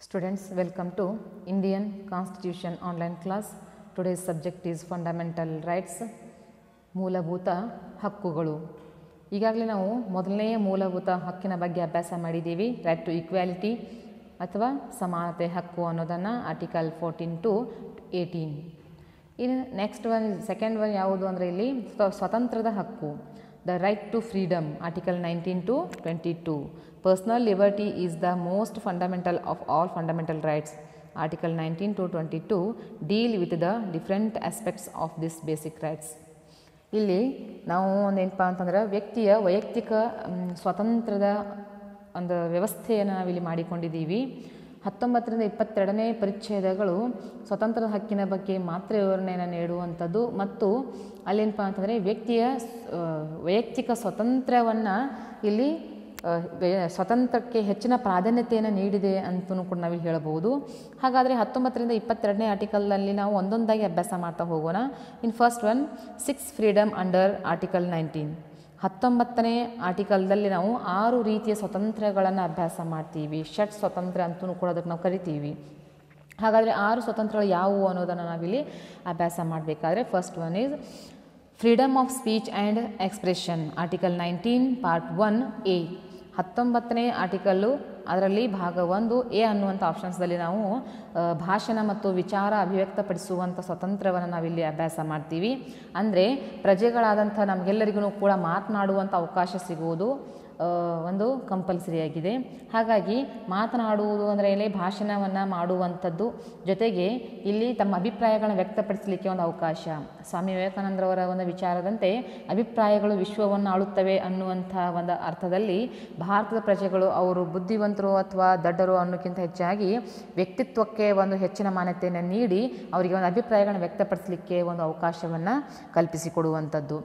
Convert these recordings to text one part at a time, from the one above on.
Students, welcome to Indian Constitution online class. Today's subject is Fundamental Rights, ಮೂಲಭೂತ ಹಕ್ಕುಗಳು. ಈಗಾಗಲೇ ನಾವು ಮೊದಲನೆಯ ಮೂಲಭೂತ ಹಕ್ಕಿನ ಬಗ್ಗೆ ಅಭ್ಯಾಸ ಮಾಡಿದ್ದೀವಿ. ರೈಟ್ ಟು ಈಕ್ವಾಲಿಟಿ ಅಥವಾ ಸಮಾನತೆ ಹಕ್ಕು ಅನ್ನೋದನ್ನು ಆರ್ಟಿಕಲ್ 14 to 18. ಇನ್ನು ನೆಕ್ಸ್ಟ್ ಒನ್ ಸೆಕೆಂಡ್ ಒನ್ ಯಾವುದು ಅಂದರೆ ಇಲ್ಲಿ ಸ್ವತಂತ್ರದ ಹಕ್ಕು, the right to freedom, article 19 to 22. Personal liberty is the most fundamental of all fundamental rights. Article 19 to 22 deal with the different aspects of this basic rights. ಇಲ್ಲಿ ನಾವು ಒಂದೇನಪ್ಪ ಅಂತಂದ್ರೆ ವ್ಯಕ್ತಿಯ ವೈಯಕ್ತಿಕ ಸ್ವಾತಂತ್ರ್ಯದ ಒಂದು ವ್ಯವಸ್ಥೆಯನ್ನು ನಾವಿಲ್ಲಿ ಮಾಡಿಕೊಂಡಿದ್ದೀವಿ. 19ರಿಂದ 22ನೇ ಪರಿಚ್ಛೇದಗಳು ಸ್ವತಂತ್ರದ ಹಕ್ಕಿನ ಬಗ್ಗೆ ಮಾತ್ರ ವಿವರಣೆಯನ್ನು ನೀಡುವಂಥದ್ದು ಮತ್ತು ಅಲ್ಲೇನಪ್ಪ ಅಂತಂದರೆ ವ್ಯಕ್ತಿಯ ವೈಯಕ್ತಿಕ ಸ್ವಾತಂತ್ರ್ಯವನ್ನು ಇಲ್ಲಿ ಸ್ವತಂತ್ರಕ್ಕೆ ಹೆಚ್ಚಿನ ಪ್ರಾಧಾನ್ಯತೆಯನ್ನು ನೀಡಿದೆ ಅಂತಲೂ ಕೂಡ ನಾವಿಲ್ಲಿ ಹೇಳಬಹುದು. ಹಾಗಾದರೆ 19ರಿಂದ 22ನೇ ಆರ್ಟಿಕಲ್ನಲ್ಲಿ ನಾವು ಒಂದೊಂದಾಗಿ ಅಭ್ಯಾಸ ಮಾಡ್ತಾ ಹೋಗೋಣ. In first one 6 freedom under article 19. 19ನೇ ಆರ್ಟಿಕಲ್ದಲ್ಲಿ ನಾವು 6 ರೀತಿಯ ಸ್ವಾತಂತ್ರ್ಯಗಳನ್ನು ಅಭ್ಯಾಸ ಮಾಡ್ತೀವಿ. ಷಟ್ ಸ್ವಾತಂತ್ರ್ಯ ಅಂತಲೂ ಕೂಡ ಅದಕ್ಕೆ ನಾವು ಕರಿತೀವಿ. ಹಾಗಾದರೆ 6 ಸ್ವಾತಂತ್ರ್ಯಗಳು ಯಾವುವು ಅನ್ನೋದನ್ನು ನಾವಿಲ್ಲಿ ಅಭ್ಯಾಸ ಮಾಡಬೇಕಾದ್ರೆ first one is freedom of speech and expression, article 19 part 1A. 19ನೇ ಆರ್ಟಿಕಲ್ಲು ಅದರಲ್ಲಿ ಭಾಗ 1A ಅನ್ನುವಂಥ ಆಪ್ಷನ್ಸ್ದಲ್ಲಿ ನಾವು ಭಾಷಣ ಮತ್ತು ವಿಚಾರ ಅಭಿವ್ಯಕ್ತಪಡಿಸುವಂಥ ಸ್ವಾತಂತ್ರ್ಯವನ್ನು ನಾವಿಲ್ಲಿ ಅಭ್ಯಾಸ ಮಾಡ್ತೀವಿ. ಅಂದರೆ ಪ್ರಜೆಗಳಾದಂಥ ನಮಗೆಲ್ಲರಿಗೂ ಕೂಡ ಮಾತನಾಡುವಂಥ ಅವಕಾಶ ಸಿಗುವುದು ಒಂದು ಕಂಪಲ್ಸರಿಯಾಗಿದೆ. ಹಾಗಾಗಿ ಮಾತನಾಡುವುದು ಅಂದರೆ ಇಲ್ಲಿ ಭಾಷಣವನ್ನು ಮಾಡುವಂಥದ್ದು, ಜೊತೆಗೆ ಇಲ್ಲಿ ತಮ್ಮ ಅಭಿಪ್ರಾಯಗಳನ್ನು ವ್ಯಕ್ತಪಡಿಸಲಿಕ್ಕೆ ಒಂದು ಅವಕಾಶ. ಸ್ವಾಮಿ ವಿವೇಕಾನಂದರವರ ಒಂದು ವಿಚಾರದಂತೆ ಅಭಿಪ್ರಾಯಗಳು ವಿಶ್ವವನ್ನು ಆಳುತ್ತವೆ ಅನ್ನುವಂಥ ಒಂದು ಅರ್ಥದಲ್ಲಿ ಭಾರತದ ಪ್ರಜೆಗಳು ಅವರು ಬುದ್ಧಿವಂತರು ಅಥವಾ ದಡ್ಡರು ಅನ್ನೋಕ್ಕಿಂತ ಹೆಚ್ಚಾಗಿ ವ್ಯಕ್ತಿತ್ವಕ್ಕೆ ಒಂದು ಹೆಚ್ಚಿನ ಮಾನ್ಯತೆಯನ್ನು ನೀಡಿ ಅವರಿಗೆ ಒಂದು ಅಭಿಪ್ರಾಯಗಳನ್ನು ವ್ಯಕ್ತಪಡಿಸಲಿಕ್ಕೆ ಒಂದು ಅವಕಾಶವನ್ನು ಕಲ್ಪಿಸಿಕೊಡುವಂಥದ್ದು.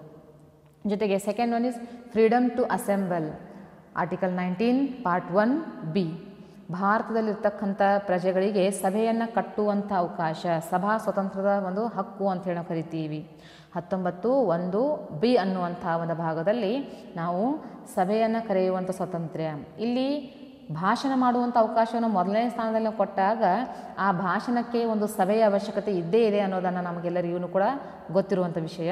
ಜೊತೆಗೆ second one is freedom to assemble, article 19 part 1B. ಭಾರತದಲ್ಲಿರ್ತಕ್ಕಂಥ ಪ್ರಜೆಗಳಿಗೆ ಸಭೆಯನ್ನು ಕಟ್ಟುವಂಥ ಅವಕಾಶ, ಸಭಾ ಸ್ವಾತಂತ್ರ್ಯದ ಒಂದು ಹಕ್ಕು ಅಂತ ಹೇಳಿ ನಾವು ಕರಿತೀವಿ. 19(1)B ಅನ್ನುವಂಥ ಒಂದು ಭಾಗದಲ್ಲಿ ನಾವು ಸಭೆಯನ್ನು ಕರೆಯುವಂಥ ಸ್ವಾತಂತ್ರ್ಯ. ಇಲ್ಲಿ ಭಾಷಣ ಮಾಡುವಂಥ ಅವಕಾಶವನ್ನು ಮೊದಲನೇ ಸ್ಥಾನದಲ್ಲಿ ಕೊಟ್ಟಾಗ ಆ ಭಾಷಣಕ್ಕೆ ಒಂದು ಸಭೆಯ ಅವಶ್ಯಕತೆ ಇದ್ದೇ ಇದೆ ಅನ್ನೋದನ್ನು ನಮಗೆಲ್ಲರಿಗೂ ಕೂಡ ಗೊತ್ತಿರುವಂಥ ವಿಷಯ.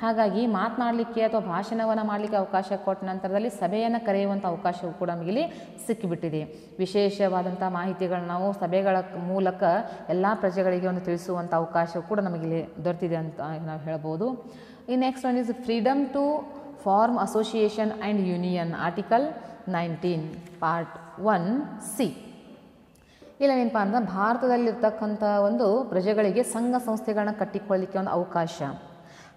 ಹಾಗಾಗಿ ಮಾತನಾಡಲಿಕ್ಕೆ ಅಥವಾ ಭಾಷಣವನ್ನು ಮಾಡಲಿಕ್ಕೆ ಅವಕಾಶ ಕೊಟ್ಟ ನಂತರದಲ್ಲಿ ಸಭೆಯನ್ನು ಕರೆಯುವಂಥ ಅವಕಾಶವೂ ಕೂಡ ನಮಗಿಲ್ಲಿ ಸಿಕ್ಕಿಬಿಟ್ಟಿದೆ. ವಿಶೇಷವಾದಂಥ ಮಾಹಿತಿಗಳನ್ನ ನಾವು ಸಭೆಗಳ ಮೂಲಕ ಎಲ್ಲ ಪ್ರಜೆಗಳಿಗೆ ಒಂದು ತಿಳಿಸುವಂಥ ಅವಕಾಶವೂ ಕೂಡ ನಮಗಿಲ್ಲಿ ದೊರೆತಿದೆ ಅಂತ ನಾವು ಹೇಳ್ಬೋದು. ಈ next one is freedom to form association and union, article 19 part 1C. ಇಲ್ಲ ಏನಪ್ಪ ಅಂದ್ರೆ ಭಾರತದಲ್ಲಿರ್ತಕ್ಕಂಥ ಒಂದು ಪ್ರಜೆಗಳಿಗೆ ಸಂಘ ಸಂಸ್ಥೆಗಳನ್ನ ಕಟ್ಟಿಕೊಳ್ಳಲಿಕ್ಕೆ ಒಂದು ಅವಕಾಶ.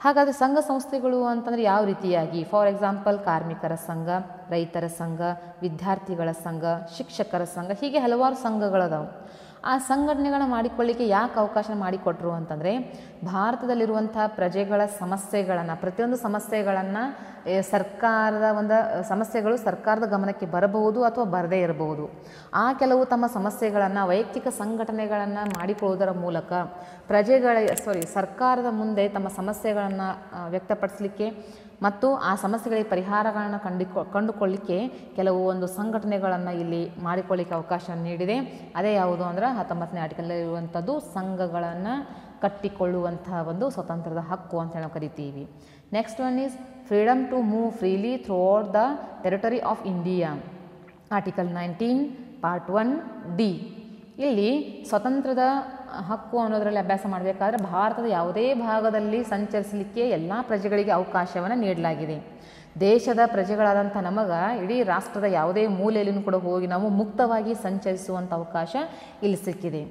ಹಾಗಾದರೆ ಸಂಘ ಸಂಸ್ಥೆಗಳು ಅಂತಂದರೆ ಯಾವ ರೀತಿಯಾಗಿ, ಫಾರ್ ಎಕ್ಸಾಂಪಲ್ ಕಾರ್ಮಿಕರ ಸಂಘ, ರೈತರ ಸಂಘ, ವಿದ್ಯಾರ್ಥಿಗಳ ಸಂಘ, ಶಿಕ್ಷಕರ ಸಂಘ, ಹೀಗೆ ಹಲವಾರು ಸಂಘಗಳದಾವು. ಆ ಸಂಘಟನೆಗಳನ್ನ ಮಾಡಿಕೊಳ್ಳಿಕ್ಕೆ ಯಾಕೆ ಅವಕಾಶ ಮಾಡಿಕೊಟ್ರು ಅಂತಂದರೆ ಭಾರತದಲ್ಲಿರುವಂಥ ಪ್ರಜೆಗಳ ಸಮಸ್ಯೆಗಳನ್ನು, ಪ್ರತಿಯೊಂದು ಸಮಸ್ಯೆಗಳನ್ನು ಸರ್ಕಾರದ ಒಂದು ಸಮಸ್ಯೆಗಳು ಸರ್ಕಾರದ ಗಮನಕ್ಕೆ ಬರಬಹುದು ಅಥವಾ ಬರದೇ ಇರಬಹುದು. ಆ ಕೆಲವು ತಮ್ಮ ಸಮಸ್ಯೆಗಳನ್ನು ವೈಯಕ್ತಿಕ ಸಂಘಟನೆಗಳನ್ನು ಮಾಡಿಕೊಳ್ಳುವುದರ ಮೂಲಕ ಸರ್ಕಾರದ ಮುಂದೆ ತಮ್ಮ ಸಮಸ್ಯೆಗಳನ್ನು ವ್ಯಕ್ತಪಡಿಸಲಿಕ್ಕೆ ಮತ್ತು ಆ ಸಮಸ್ಯೆಗಳಿಗೆ ಪರಿಹಾರಗಳನ್ನು ಕಂಡುಕೊಳ್ಳಿಕ್ಕೆ ಕೆಲವು ಒಂದು ಸಂಘಟನೆಗಳನ್ನು ಇಲ್ಲಿ ಮಾಡಿಕೊಳ್ಳಿಕ್ಕೆ ಅವಕಾಶ ನೀಡಿದೆ. ಅದೇ ಯಾವುದು ಅಂದರೆ 19ನೇ ಆರ್ಟಿಕಲಲ್ಲಿರುವಂಥದ್ದು ಸಂಘಗಳನ್ನು ಕಟ್ಟಿಕೊಳ್ಳುವಂತಹ ಒಂದು ಸ್ವತಂತ್ರದ ಹಕ್ಕು ಅಂತ ನಾವು ಕರಿತೀವಿ. Next one is freedom to move freely throughout the territory of India, article 19 part 1D. ಇಲ್ಲಿ ಸ್ವತಂತ್ರದ ಹಕ್ಕು ಅನ್ನೋದರಲ್ಲಿ ಅಭ್ಯಾಸ ಮಾಡಬೇಕಾದ್ರೆ ಭಾರತದ ಯಾವುದೇ ಭಾಗದಲ್ಲಿ ಸಂಚರಿಸಲಿಕ್ಕೆ ಎಲ್ಲ ಪ್ರಜೆಗಳಿಗೆ ಅವಕಾಶವನ್ನು ನೀಡಲಾಗಿದೆ. ದೇಶದ ಪ್ರಜೆಗಳಾದಂಥ ನಮಗೆ ಇಡೀ ರಾಷ್ಟ್ರದ ಯಾವುದೇ ಮೂಲೆಯಲ್ಲಿಯೂ ಕೂಡ ಹೋಗಿ ನಾವು ಮುಕ್ತವಾಗಿ ಸಂಚರಿಸುವಂಥ ಅವಕಾಶ ಇಲ್ಲಿ ಸಿಕ್ಕಿದೆ.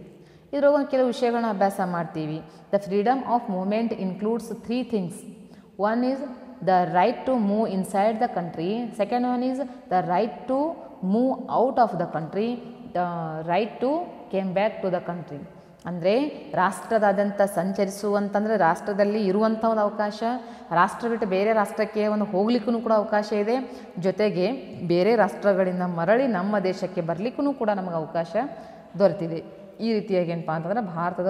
ಇದರೊಳಗೆ ಕೆಲವು ವಿಷಯಗಳನ್ನ ಅಭ್ಯಾಸ ಮಾಡ್ತೀವಿ. The freedom of movement includes 3 things. One is the right to move inside the country, second one is the right to move out of the country, the right to came back to the country. ಅಂದರೆ ರಾಷ್ಟ್ರದಾದ್ಯಂತ ಸಂಚರಿಸುವಂತಂದರೆ ರಾಷ್ಟ್ರದಲ್ಲಿ ಇರುವಂಥ ಒಂದು ಅವಕಾಶ, ರಾಷ್ಟ್ರ ಬಿಟ್ಟು ಬೇರೆ ರಾಷ್ಟ್ರಕ್ಕೆ ಒಂದು ಹೋಗ್ಲಿಕ್ಕೂ ಕೂಡ ಅವಕಾಶ ಇದೆ, ಜೊತೆಗೆ ಬೇರೆ ರಾಷ್ಟ್ರಗಳಿಂದ ಮರಳಿ ನಮ್ಮ ದೇಶಕ್ಕೆ ಬರಲಿಕ್ಕೂ ಕೂಡ ನಮಗೆ ಅವಕಾಶ ದೊರೆತಿದೆ. ಈ ರೀತಿಯಾಗಿ ಏನಪ್ಪ ಅಂತಂದರೆ ಭಾರತದ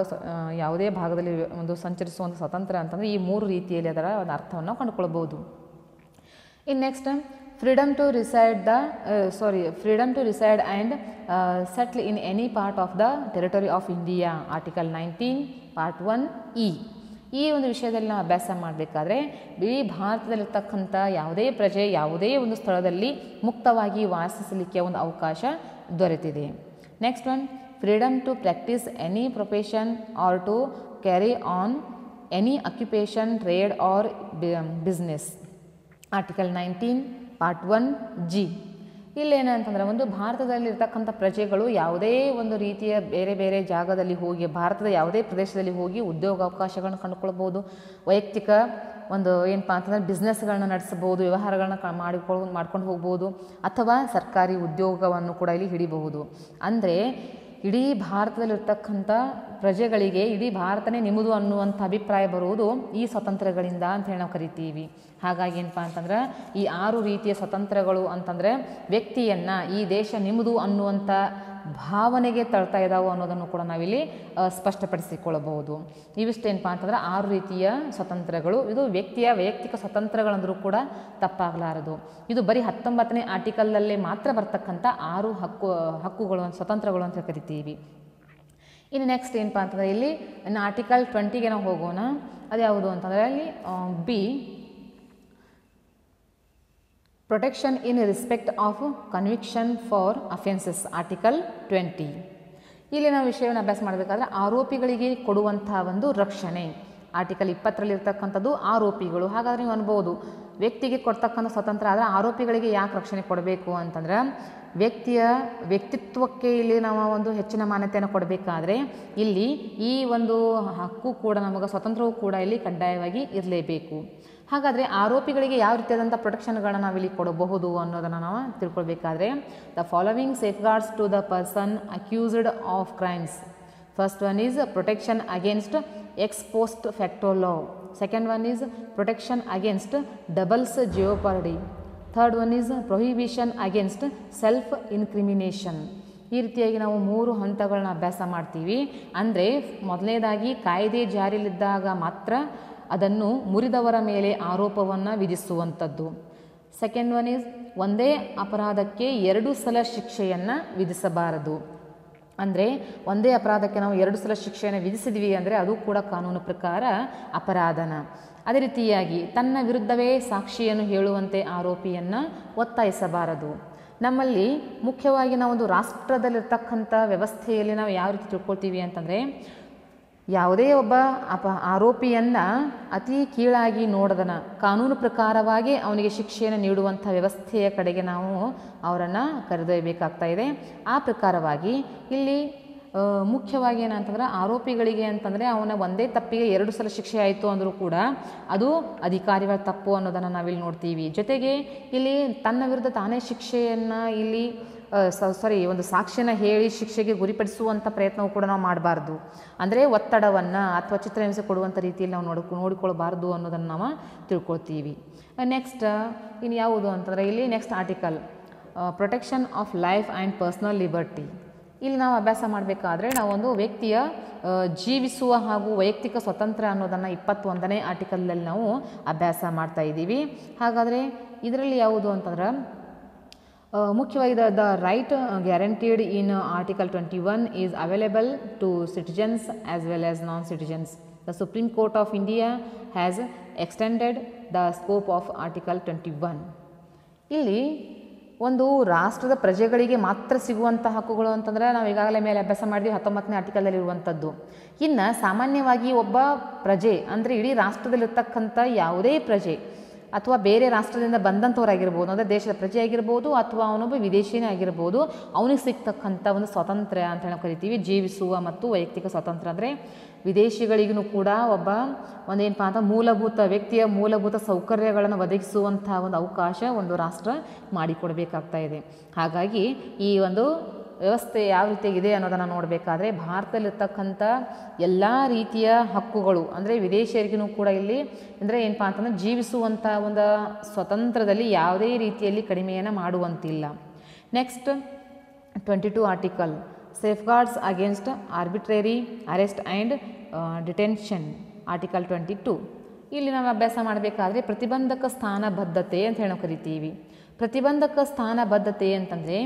ಯಾವುದೇ ಭಾಗದಲ್ಲಿ ಒಂದು ಸಂಚರಿಸುವಂಥ ಸ್ವಾತಂತ್ರ್ಯ ಅಂತಂದರೆ ಈ 3 ರೀತಿಯಲ್ಲಿ ಅದರ ಒಂದು ಅರ್ಥವನ್ನು ಕಂಡುಕೊಳ್ಬೋದು. ಇನ್ನು next freedom to reside and settle in any part of the territory of India, Article 19 Part 1 E. ಈ ಒಂದು ವಿಷಯದಲ್ಲಿ ನಾವು ಅಭ್ಯಾಸ ಮಾಡಬೇಕಾದ್ರೆ ಇಡೀ ಭಾರತದಲ್ಲಿರ್ತಕ್ಕಂಥ ಯಾವುದೇ ಪ್ರಜೆ ಯಾವುದೇ ಒಂದು ಸ್ಥಳದಲ್ಲಿ ಮುಕ್ತವಾಗಿ ವಾಸಿಸಲಿಕ್ಕೆ ಒಂದು ಅವಕಾಶ ದೊರೆತಿದೆ. Next one, freedom to practise any profession or to carry on any occupation, trade or business, article 19 part 1G. ಇಲ್ಲೇನಂತಂದರೆ ಒಂದು ಭಾರತದಲ್ಲಿರ್ತಕ್ಕಂಥ ಪ್ರಜೆಗಳು ಯಾವುದೇ ಒಂದು ರೀತಿಯ ಬೇರೆ ಬೇರೆ ಜಾಗದಲ್ಲಿ ಹೋಗಿ ಭಾರತದ ಯಾವುದೇ ಪ್ರದೇಶದಲ್ಲಿ ಹೋಗಿ ಉದ್ಯೋಗಾವಕಾಶಗಳನ್ನ ಕಂಡುಕೊಳ್ಬೋದು, ವೈಯಕ್ತಿಕ ಒಂದು ಏನಪ್ಪ ಅಂತಂದರೆ ಬಿಸ್ನೆಸ್ಗಳನ್ನ ನಡೆಸಬಹುದು, ವ್ಯವಹಾರಗಳನ್ನ ಮಾಡ್ಕೊಂಡು ಹೋಗ್ಬೋದು, ಅಥವಾ ಸರ್ಕಾರಿ ಉದ್ಯೋಗವನ್ನು ಕೂಡ ಇಲ್ಲಿ ಹಿಡಿಬಹುದು. ಅಂದರೆ ಇಡೀ ಭಾರತದಲ್ಲಿರ್ತಕ್ಕಂಥ ಪ್ರಜೆಗಳಿಗೆ ಇಡೀ ಭಾರತನೇ ನಿಮ್ಮದು ಅನ್ನುವಂಥ ಅಭಿಪ್ರಾಯ ಬರುವುದು ಈ ಸ್ವಾತಂತ್ರ್ಯಗಳಿಂದ ಅಂತ ಹೇಳಿ ನಾವು ಕರಿತೀವಿ. ಹಾಗಾಗಿ ಏನಪ್ಪ ಅಂತಂದ್ರೆ ಈ 6 ರೀತಿಯ ಸ್ವಾತಂತ್ರ್ಯಗಳು ಅಂತಂದರೆ ವ್ಯಕ್ತಿಯನ್ನು ಈ ದೇಶ ನಿಮ್ಮದು ಅನ್ನುವಂಥ ಭಾವನೆಗೆ ತಳ್ತಾ ಇದ್ದಾವೆ ಅನ್ನೋದನ್ನು ಕೂಡ ನಾವಿಲ್ಲಿ ಸ್ಪಷ್ಟಪಡಿಸಿಕೊಳ್ಳಬಹುದು. ಇವಿಷ್ಟೇನಪ್ಪ ಅಂತಂದ್ರೆ 6 ರೀತಿಯ ಸ್ವಾತಂತ್ರ್ಯಗಳು. ಇದು ವ್ಯಕ್ತಿಯ ವೈಯಕ್ತಿಕ ಸ್ವಾತಂತ್ರ್ಯಗಳಂದರೂ ಕೂಡ ತಪ್ಪಾಗಲಾರದು. ಇದು ಬರೀ 19ನೇ ಆರ್ಟಿಕಲಲ್ಲೇ ಮಾತ್ರ ಬರ್ತಕ್ಕಂಥ 6 ಹಕ್ಕುಗಳು ಸ್ವಾತಂತ್ರ್ಯಗಳು ಅಂತ ಕರಿತೀವಿ. ಇನ್ನು ನೆಕ್ಸ್ಟ್ ಏನಪ್ಪ ಅಂತಂದರೆ ಇಲ್ಲಿ ಇನ್ನು ಆರ್ಟಿಕಲ್ 20ಗೆ ನಾವು ಹೋಗೋಣ. ಅದು ಯಾವುದು ಅಂತಂದರೆ ಅಲ್ಲಿ B, protection in respect of conviction for offences, article 20. ಇಲ್ಲಿ ನಾವು ವಿಷಯವನ್ನು ಅಭ್ಯಾಸ ಮಾಡಬೇಕಾದ್ರೆ ಆರೋಪಿಗಳಿಗೆ ಕೊಡುವಂಥ ಒಂದು ರಕ್ಷಣೆ, ಆರ್ಟಿಕಲ್ 20ರಲ್ಲಿ ಇರ್ತಕ್ಕಂಥದ್ದು ಆರೋಪಿಗಳು. ಹಾಗಾದರೆ ನೀವು ಅನ್ಬೋದು ವ್ಯಕ್ತಿಗೆ ಕೊಡ್ತಕ್ಕಂಥ ಸ್ವತಂತ್ರ ಆದರೆ ಆರೋಪಿಗಳಿಗೆ ಯಾಕೆ ರಕ್ಷಣೆ ಕೊಡಬೇಕು ಅಂತಂದ್ರೆ ವ್ಯಕ್ತಿಯ ವ್ಯಕ್ತಿತ್ವಕ್ಕೆ ಇಲ್ಲಿ ನಾವು ಒಂದು ಹೆಚ್ಚಿನ ಮಾನ್ಯತೆಯನ್ನು ಕೊಡಬೇಕಾದ್ರೆ ಇಲ್ಲಿ ಈ ಒಂದು ಹಕ್ಕು ಕೂಡ ನಮಗೆ ಸ್ವತಂತ್ರವೂ ಕೂಡ ಇಲ್ಲಿ ಕಡ್ಡಾಯವಾಗಿ ಇರಲೇಬೇಕು. ಹಾಗಾದರೆ ಆರೋಪಿಗಳಿಗೆ ಯಾವ ರೀತಿಯಾದಂಥ ಪ್ರೊಟೆಕ್ಷನ್ಗಳನ್ನ ನಾವಿಲ್ಲಿ ಕೊಡಬಹುದು ಅನ್ನೋದನ್ನು ನಾವು ತಿಳ್ಕೊಳ್ಬೇಕಾದ್ರೆ the following safeguards to the person accused of crimes. First one is protection against ex post facto law. Second one is protection against doubles jeopardy. Third one is prohibition against self incrimination. ಈ ರೀತಿಯಾಗಿ ನಾವು 3 ಹಂತಗಳನ್ನ ಅಭ್ಯಾಸ ಮಾಡ್ತೀವಿ. ಅಂದರೆ ಮೊದಲನೇದಾಗಿ ಕಾಯ್ದೆ ಜಾರಿಯಲ್ಲಿದ್ದಾಗ ಮಾತ್ರ ಅದನ್ನು ಮುರಿದವರ ಮೇಲೆ ಆರೋಪವನ್ನು ವಿಧಿಸುವಂಥದ್ದು. ಸೆಕೆಂಡ್ ಒನ್ ಈಸ್ ಒಂದೇ ಅಪರಾಧಕ್ಕೆ 2 ಸಲ ಶಿಕ್ಷೆಯನ್ನು ವಿಧಿಸಬಾರದು. ಅಂದರೆ ಒಂದೇ ಅಪರಾಧಕ್ಕೆ ನಾವು 2 ಸಲ ಶಿಕ್ಷೆಯನ್ನು ವಿಧಿಸಿದ್ವಿ ಅಂದರೆ ಅದು ಕೂಡ ಕಾನೂನು ಪ್ರಕಾರ ಅಪರಾಧನ. ಅದೇ ರೀತಿಯಾಗಿ ತನ್ನ ವಿರುದ್ಧವೇ ಸಾಕ್ಷಿಯನ್ನು ಹೇಳುವಂತೆ ಆರೋಪಿಯನ್ನು ಒತ್ತಾಯಿಸಬಾರದು. ನಮ್ಮಲ್ಲಿ ಮುಖ್ಯವಾಗಿ ನಾವೊಂದು ರಾಷ್ಟ್ರದಲ್ಲಿರ್ತಕ್ಕಂಥ ವ್ಯವಸ್ಥೆಯಲ್ಲಿ ನಾವು ಯಾವ ರೀತಿ ತಿಳ್ಕೊಳ್ತೀವಿ ಅಂತಂದರೆ ಯಾವುದೇ ಒಬ್ಬ ಆರೋಪಿಯನ್ನು ಅತಿ ಕೀಳಾಗಿ ನೋಡದನ ಕಾನೂನು ಪ್ರಕಾರವಾಗಿ ಅವನಿಗೆ ಶಿಕ್ಷೆಯನ್ನು ನೀಡುವಂಥ ವ್ಯವಸ್ಥೆಯ ಕಡೆಗೆ ನಾವು ಅವರನ್ನು ಕರೆದೊಯ್ಯಬೇಕಾಗ್ತಾ ಇದೆ. ಆ ಪ್ರಕಾರವಾಗಿ ಇಲ್ಲಿ ಮುಖ್ಯವಾಗಿ ಏನಂತಂದ್ರೆ ಆರೋಪಿಗಳಿಗೆ ಅಂತಂದರೆ ಅವನ ಒಂದೇ ತಪ್ಪಿಗೆ 2 ಸಲ ಶಿಕ್ಷೆ ಆಯಿತು ಅಂದರೂ ಕೂಡ ಅದು ಅಧಿಕಾರಿಗಳ ತಪ್ಪು ಅನ್ನೋದನ್ನು ನಾವಿಲ್ಲಿ ನೋಡ್ತೀವಿ. ಜೊತೆಗೆ ಇಲ್ಲಿ ತನ್ನ ವಿರುದ್ಧ ತಾನೇ ಶಿಕ್ಷೆಯನ್ನು ಇಲ್ಲಿ ಒಂದು ಸಾಕ್ಷಿಯನ್ನು ಹೇಳಿ ಶಿಕ್ಷೆಗೆ ಗುರಿಪಡಿಸುವಂಥ ಪ್ರಯತ್ನವೂ ಕೂಡ ನಾವು ಮಾಡಬಾರ್ದು. ಅಂದರೆ ಒತ್ತಡವನ್ನು ಅಥವಾ ಚಿತ್ರಹಿಂಸೆ ಕೊಡುವಂಥ ರೀತಿಯಲ್ಲಿ ನಾವು ನೋಡಿಕೊಳ್ಬಾರ್ದು ಅನ್ನೋದನ್ನು ನಾವು ತಿಳ್ಕೊಳ್ತೀವಿ. ನೆಕ್ಸ್ಟ್ ಇನ್ನು ಯಾವುದು ಅಂತಂದರೆ ಇಲ್ಲಿ next article protection of life and personal liberty. ಇಲ್ಲಿ ನಾವು ಅಭ್ಯಾಸ ಮಾಡಬೇಕಾದ್ರೆ ನಾವೊಂದು ವ್ಯಕ್ತಿಯ ಜೀವಿಸುವ ಹಾಗೂ ವೈಯಕ್ತಿಕ ಸ್ವತಂತ್ರ ಅನ್ನೋದನ್ನು 21ನೇ ಆರ್ಟಿಕಲಲ್ಲಿ ನಾವು ಅಭ್ಯಾಸ ಮಾಡ್ತಾ ಇದ್ದೀವಿ. ಹಾಗಾದರೆ ಇದರಲ್ಲಿ ಯಾವುದು ಅಂತಂದ್ರೆ ಮುಖ್ಯವಾಗಿ the right guaranteed in article 21 is available to citizens as well as non citizens. The Supreme Court of India has extended the scope of article 21. ಇಲ್ಲಿ ಒಂದು ರಾಷ್ಟ್ರದ ಪ್ರಜೆಗಳಿಗೆ ಮಾತ್ರ ಸಿಗುವಂಥ ಹಕ್ಕುಗಳು ಅಂತಂದರೆ ನಾವು ಈಗಾಗಲೇ ಮೇಲೆ ಅಭ್ಯಾಸ ಮಾಡಿದ್ವಿ 19ನೇ ಆರ್ಟಿಕಲಲ್ಲಿ ಇರುವಂಥದ್ದು. ಇನ್ನು ಸಾಮಾನ್ಯವಾಗಿ ಒಬ್ಬ ಪ್ರಜೆ ಅಂದರೆ ಇಡೀ ರಾಷ್ಟ್ರದಲ್ಲಿರ್ತಕ್ಕಂಥ ಯಾವುದೇ ಪ್ರಜೆ ಅಥವಾ ಬೇರೆ ರಾಷ್ಟ್ರದಿಂದ ಬಂದಂಥವರಾಗಿರ್ಬೋದು, ಅಂದರೆ ದೇಶದ ಪ್ರಜೆ ಆಗಿರ್ಬೋದು ಅಥವಾ ಅವನೊಬ್ಬ ವಿದೇಶಿನೇ ಆಗಿರ್ಬೋದು, ಅವನಿಗೆ ಸಿಗ್ತಕ್ಕಂಥ ಒಂದು ಸ್ವಾತಂತ್ರ್ಯ ಅಂತ ಹೇಳಿ ಕರಿತೀವಿ. ಜೀವಿಸುವ ಮತ್ತು ವೈಯಕ್ತಿಕ ಸ್ವಾತಂತ್ರ್ಯ ಅಂದರೆ ವಿದೇಶಿಗಳಿಗೂ ಕೂಡ ಒಂದೇನಪ್ಪ ಅಂತ ವ್ಯಕ್ತಿಯ ಮೂಲಭೂತ ಸೌಕರ್ಯಗಳನ್ನು ಒದಗಿಸುವಂಥ ಒಂದು ಅವಕಾಶ ಒಂದು ರಾಷ್ಟ್ರ ಮಾಡಿಕೊಡಬೇಕಾಗ್ತಾ ಇದೆ. ಹಾಗಾಗಿ ಈ ಒಂದು ವ್ಯವಸ್ಥೆ ಯಾವ ರೀತಿಯಾಗಿದೆ ಅನ್ನೋದನ್ನು ನೋಡಬೇಕಾದ್ರೆ ಭಾರತದಲ್ಲಿರ್ತಕ್ಕಂಥ ಎಲ್ಲ ರೀತಿಯ ಹಕ್ಕುಗಳು ಅಂದರೆ ವಿದೇಶಿಯರಿಗೂ ಕೂಡ ಇಲ್ಲಿ ಅಂದರೆ ಏನಪ್ಪ ಅಂತಂದರೆ ಜೀವಿಸುವಂಥ ಒಂದು ಸ್ವತಂತ್ರದಲ್ಲಿ ಯಾವುದೇ ರೀತಿಯಲ್ಲಿ ಕಡಿಮೆಯನ್ನು ಮಾಡುವಂತಿಲ್ಲ. Next 22 article safeguards against arbitrary arrest and detention, article 22. ಇಲ್ಲಿ ನಾವು ಅಭ್ಯಾಸ ಮಾಡಬೇಕಾದ್ರೆ ಪ್ರತಿಬಂಧಕ ಸ್ಥಾನಬದ್ಧತೆ ಅಂತ ಹೇಳಿ ಕರಿತೀವಿ. ಪ್ರತಿಬಂಧಕ ಸ್ಥಾನಬದ್ಧತೆ ಅಂತಂದರೆ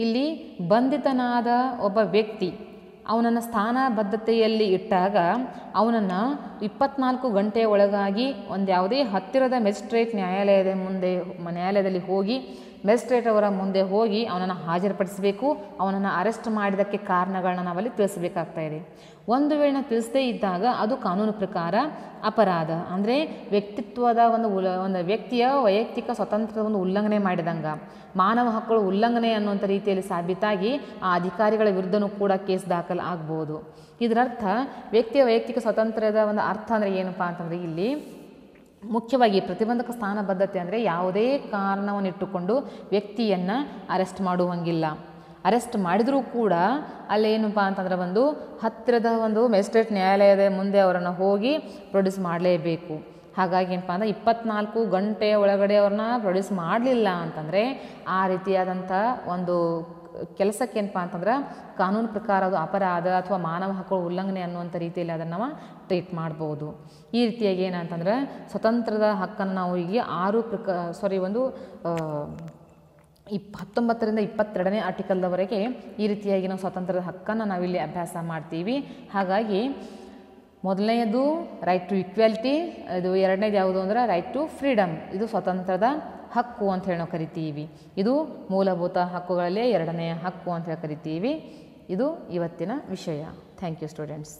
ಇಲ್ಲಿ ಬಂಧಿತನಾದ ಒಬ್ಬ ವ್ಯಕ್ತಿ ಅವನನ್ನು ಸ್ಥಾನಬದ್ಧತೆಯಲ್ಲಿ ಇಟ್ಟಾಗ ಅವನನ್ನು 24 ಗಂಟೆಯ ಒಳಗಾಗಿ ಒಂದು ಯಾವುದೇ ಹತ್ತಿರದ ಮ್ಯಾಜಿಸ್ಟ್ರೇಟ್ ನ್ಯಾಯಾಲಯದಲ್ಲಿ ಹೋಗಿ ಮ್ಯಾಜಿಸ್ಟ್ರೇಟ್ ಅವರ ಮುಂದೆ ಹೋಗಿ ಅವನನ್ನು ಹಾಜರುಪಡಿಸಬೇಕು. ಅವನನ್ನು ಅರೆಸ್ಟ್ ಮಾಡಿದ್ದಕ್ಕೆ ಕಾರಣಗಳನ್ನ ನಾವಲ್ಲಿ ತಿಳಿಸಬೇಕಾಗ್ತಾ ಇದೆ. ಒಂದು ವೇಳೆ ನಾವು ತಿಳಿಸದೇ ಇದ್ದಾಗ ಅದು ಕಾನೂನು ಪ್ರಕಾರ ಅಪರಾಧ. ಅಂದರೆ ವ್ಯಕ್ತಿತ್ವದ ಒಂದು ವ್ಯಕ್ತಿಯ ವೈಯಕ್ತಿಕ ಸ್ವಾತಂತ್ರ್ಯದ ಒಂದು ಉಲ್ಲಂಘನೆ ಮಾಡಿದಂಗೆ, ಮಾನವ ಹಕ್ಕುಗಳ ಉಲ್ಲಂಘನೆ ಅನ್ನುವಂಥ ರೀತಿಯಲ್ಲಿ ಸಾಬೀತಾಗಿ ಆ ಅಧಿಕಾರಿಗಳ ವಿರುದ್ಧನೂ ಕೂಡ ಕೇಸ್ ದಾಖಲು ಆಗ್ಬೋದು. ಇದರರ್ಥ ವ್ಯಕ್ತಿಯ ವೈಯಕ್ತಿಕ ಸ್ವಾತಂತ್ರ್ಯದ ಒಂದು ಅರ್ಥ ಅಂದರೆ ಏನಪ್ಪ ಅಂತಂದರೆ ಇಲ್ಲಿ ಮುಖ್ಯವಾಗಿ ಪ್ರತಿಬಂಧಕ ಸ್ಥಾನಬದ್ಧತೆ ಅಂದರೆ ಯಾವುದೇ ಕಾರಣವನ್ನಿಟ್ಟುಕೊಂಡು ವ್ಯಕ್ತಿಯನ್ನು ಅರೆಸ್ಟ್ ಮಾಡುವಂಗಿಲ್ಲ. ಅರೆಸ್ಟ್ ಮಾಡಿದರೂ ಕೂಡ ಅಲ್ಲೇನಪ್ಪ ಅಂತಂದರೆ ಹತ್ತಿರದ ಮ್ಯಾಜಿಸ್ಟ್ರೇಟ್ ನ್ಯಾಯಾಲಯದ ಮುಂದೆ ಅವರನ್ನು ಹೋಗಿ ಪ್ರೊಡ್ಯೂಸ್ ಮಾಡಲೇಬೇಕು. ಹಾಗಾಗಿ ಏನಪ್ಪ ಅಂದರೆ 24 ಗಂಟೆಯ ಒಳಗಡೆ ಅವ್ರನ್ನ ಪ್ರೊಡ್ಯೂಸ್ ಮಾಡಲಿಲ್ಲ ಅಂತಂದರೆ ಆ ರೀತಿಯಾದಂಥ ಒಂದು ಕೆಲಸಕ್ಕೆ ಏನಪ್ಪ ಅಂತಂದ್ರೆ ಕಾನೂನು ಪ್ರಕಾರ ಅದು ಅಪರಾಧ ಅಥವಾ ಮಾನವ ಹಕ್ಕುಗಳ ಉಲ್ಲಂಘನೆ ಅನ್ನುವಂಥ ರೀತಿಯಲ್ಲಿ ಅದನ್ನು ನಾವು ಟ್ರೀಟ್ ಮಾಡ್ಬೋದು. ಈ ರೀತಿಯಾಗಿ ಏನಂತಂದ್ರೆ ಸ್ವತಂತ್ರದ ಹಕ್ಕನ್ನು ನಾವು ಈಗ 19ರಿಂದ 22ನೇ ಆರ್ಟಿಕಲ್ದವರೆಗೆ ಈ ರೀತಿಯಾಗಿ ನಾವು ಸ್ವತಂತ್ರದ ಹಕ್ಕನ್ನು ನಾವಿಲ್ಲಿ ಅಭ್ಯಾಸ ಮಾಡ್ತೀವಿ. ಹಾಗಾಗಿ ಮೊದಲನೆಯದು ರೈಟ್ ಟು ಈಕ್ವಾಲಿಟಿ, ಇದು ಎರಡನೇದು ಯಾವುದು ಅಂದರೆ ರೈಟ್ ಟು ಫ್ರೀಡಮ್. ಇದು ಸ್ವತಂತ್ರದ ಹಕ್ಕು ಅಂತ ಹೇಳಿ ನಾವು ಕರಿತೀವಿ. ಇದು ಮೂಲಭೂತ ಹಕ್ಕುಗಳಲ್ಲಿ ಎರಡನೆಯ ಹಕ್ಕು ಅಂತ ಹೇಳಿ ಕರಿತೀವಿ. ಇದು ಇವತ್ತಿನ ವಿಷಯ. Thank you students.